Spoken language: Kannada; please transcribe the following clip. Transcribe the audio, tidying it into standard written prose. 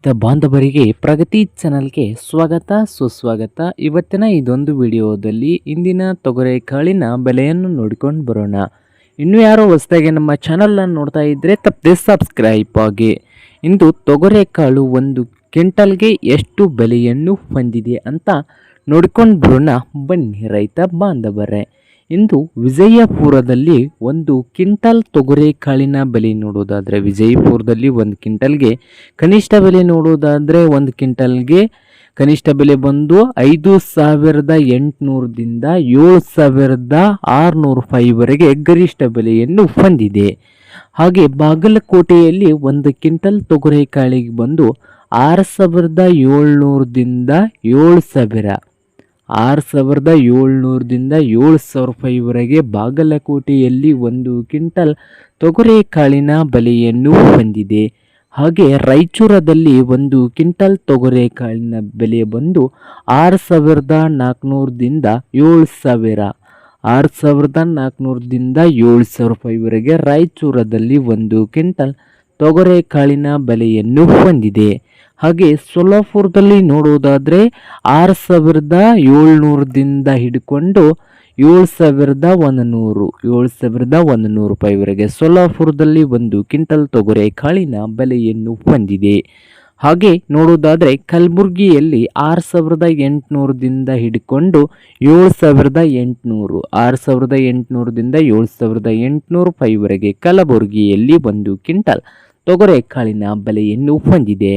ಬಾಂಧವರಿಗೆ ಪ್ರಗತಿ ಚಾನಲ್ಗೆ ಸ್ವಾಗತ ಸುಸ್ವಾಗತ. ಇವತ್ತಿನ ಇದೊಂದು ವಿಡಿಯೋದಲ್ಲಿ ಇಂದಿನ ತೊಗರೆಕಾಳಿನ ಬೆಲೆಯನ್ನು ನೋಡಿಕೊಂಡು ಬರೋಣ. ಇನ್ನು ಯಾರೋ ಹೊಸದಾಗಿ ನಮ್ಮ ಚಾನಲನ್ನು ನೋಡ್ತಾ ಇದ್ದರೆ ತಪ್ಪದೆ ಸಬ್ಸ್ಕ್ರೈಬ್ ಆಗಿ. ಇಂದು ತೊಗರೆಕಾಳು ಒಂದು ಕ್ವಿಂಟಲ್ಗೆ ಎಷ್ಟು ಬೆಲೆಯನ್ನು ಹೊಂದಿದೆ ಅಂತ ನೋಡಿಕೊಂಡು ಬರೋಣ ಬನ್ನಿ ರೈತ ಬಾಂಧವರೇ. ಇಂದು ವಿಜಯಪುರದಲ್ಲಿ ಒಂದು ಕ್ವಿಂಟಲ್ ತೊಗರೆಕಾಳಿನ ಬೆಲೆ ನೋಡೋದಾದರೆ ವಿಜಯಪುರದಲ್ಲಿ ಒಂದು ಕ್ವಿಂಟಲ್ಗೆ ಕನಿಷ್ಠ ಬೆಲೆ ನೋಡೋದಾದರೆ ಒಂದು ಕ್ವಿಂಟಲ್ಗೆ ಕನಿಷ್ಠ ಬೆಲೆ ಬಂದು 5,800ದಿಂದ 7,600 ರೂಪಾಯಿವರೆಗೆ ಗರಿಷ್ಠ ಬೆಲೆಯನ್ನು ಹೊಂದಿದೆ. ಹಾಗೆ ಬಾಗಲಕೋಟೆಯಲ್ಲಿ ಒಂದು ಕ್ವಿಂಟಲ್ ತೊಗರೆಕಾಳಿಗೆ ಬಂದು 6,700ದಿಂದ 7,000 6,700ದಿಂದ 7,000 ರೂಪಾಯಿವರೆಗೆ ಬಾಗಲಕೋಟೆಯಲ್ಲಿ ಒಂದು ಕ್ವಿಂಟಲ್ ತೊಗರೆಕಾಳಿನ ಬೆಲೆಯನ್ನು ಹೊಂದಿದೆ. ಹಾಗೆ ರಾಯಚೂರದಲ್ಲಿ ಒಂದು ಕ್ವಿಂಟಲ್ ತೊಗರೆಕಾಳಿನ ಬೆಲೆ ಬಂದು 6,400ದಿಂದ 7,000 6,400ದಿಂದ 7,000 ರೂಪಾಯಿವರೆಗೆ ರಾಯಚೂರದಲ್ಲಿ ಒಂದು ಕ್ವಿಂಟಲ್ ತೊಗರೆಕಾಳಿನ ಬೆಲೆಯನ್ನು ಹೊಂದಿದೆ. ಹಾಗೆ ಸೊಲ್ಲಾಪುರದಲ್ಲಿ ನೋಡೋದಾದರೆ 6,700ದಿಂದ ಹಿಡ್ಕೊಂಡು 7,100 ರೂಪಾಯಿವರೆಗೆ ಸೊಲ್ಲಾಪುರದಲ್ಲಿ ಒಂದು ಕ್ವಿಂಟಲ್ ತೊಗರೆಕಾಳಿನ ಬೆಲೆಯನ್ನು ಹೊಂದಿದೆ. ಹಾಗೆ ನೋಡೋದಾದರೆ ಕಲಬುರಗಿಯಲ್ಲಿ 6,800ದಿಂದ ಹಿಡ್ಕೊಂಡು 7,800 6,800ದಿಂದ 7,800 ರೂಪಾಯಿವರೆಗೆ ಕಲಬುರಗಿಯಲ್ಲಿ ಒಂದು ಕ್ವಿಂಟಲ್ ತೊಗರೆಕಾಳಿನ ಬೆಲೆಯನ್ನು ಹೊಂದಿದೆ.